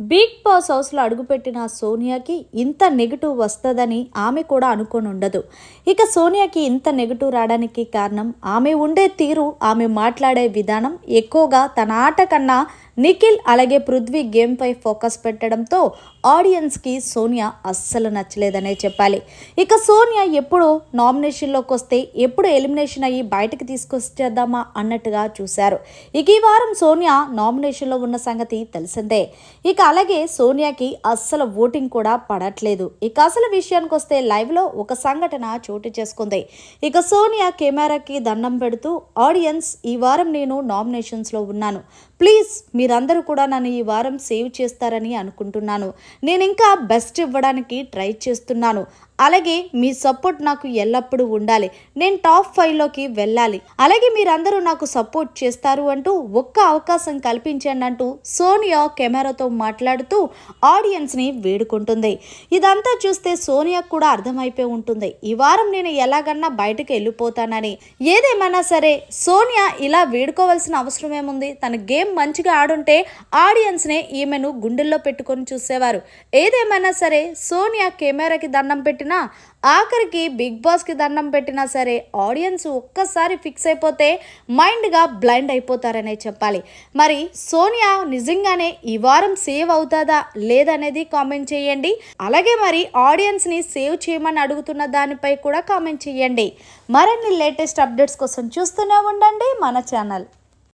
Big boss హౌస్లో అడుగుపెట్టిన సోనియాకి ఇంత నెగిటివ్ వస్తుందని ఆమె కూడా అనుకొని ఉండదు. ఇక సోనియాకి ఇంత నెగిటివ్ రావడానికి కారణం ఆమె ఉండే తీరు, ఆమె మాట్లాడే విధానం. ఎక్కువగా తన ఆట కన్నా నిఖిల్ అలాగే పృథ్వీ గేమ్పై ఫోకస్ పెట్టడంతో ఆడియన్స్కి సోనియా అస్సలు నచ్చలేదనే చెప్పాలి. ఇక సోనియా ఎప్పుడు నామినేషన్లోకి వస్తే ఎప్పుడు ఎలిమినేషన్ అయ్యి బయటకు తీసుకొచ్చేద్దామా అన్నట్టుగా చూశారు. ఇక ఈ వారం సోనియా నామినేషన్లో ఉన్న సంగతి తెలిసిందే. ఇక అలాగే సోనియాకి అస్సలు ఓటింగ్ కూడా పడట్లేదు. ఇక అసలు విషయానికి వస్తే లైవ్లో ఒక సంఘటన చోటు చేసుకుంది. ఇక సోనియా కెమెరాకి దండం పెడుతూ, ఆడియన్స్ ఈ వారం నేను నామినేషన్స్లో ఉన్నాను, ప్లీజ్ మీరందరూ కూడా నన్ను ఈ వారం సేవ్ చేస్తారని అనుకుంటున్నాను. నేను ఇంకా బెస్ట్ ఇవ్వడానికి ట్రై చేస్తున్నాను. అలాగే మీ సపోర్ట్ నాకు ఎల్లప్పుడూ ఉండాలి. నేను టాప్ 5లోకి వెళ్ళాలి. అలాగే మీరందరూ నాకు సపోర్ట్ చేస్తారు అంటూ ఒక్క అవకాశం కల్పించండి అంటూ సోనియా కెమెరాతో మాట్లాడుతూ ఆడియన్స్ని వేడుకుంటుంది. ఇదంతా చూస్తే సోనియాకు కూడా అర్థమైపోయి ఉంటుంది, ఈ వారం నేను ఎలాగన్నా బయటకు వెళ్ళిపోతానని. ఏదేమైనా సరే సోనియా ఇలా వేడుకోవాల్సిన అవసరం ఏముంది? తన గేమ్ మంచిగా ఆడుంటే ఆడియన్స్నే ఈమెను గుండెల్లో పెట్టుకొని చూసేవారు. ఏదేమైనా సరే సోనియా కెమెరాకి దండం పెట్టినా, ఆఖరికి బిగ్ బాస్కి దండం పెట్టినా సరే ఆడియన్స్ ఒక్కసారి ఫిక్స్ అయిపోతే మైండ్గా బ్లైండ్ అయిపోతారనే చెప్పాలి. మరి సోనియా నిజంగానే ఈ వారం సేవ్ అవుతుందా లేదనేది కామెంట్ చేయండి. అలాగే మరి ఆడియన్స్ని సేవ్ చేయమని అడుగుతున్న దానిపై కూడా కామెంట్ చేయండి. మరిన్ని లేటెస్ట్ అప్డేట్స్ కోసం చూస్తూనే ఉండండి మన ఛానల్.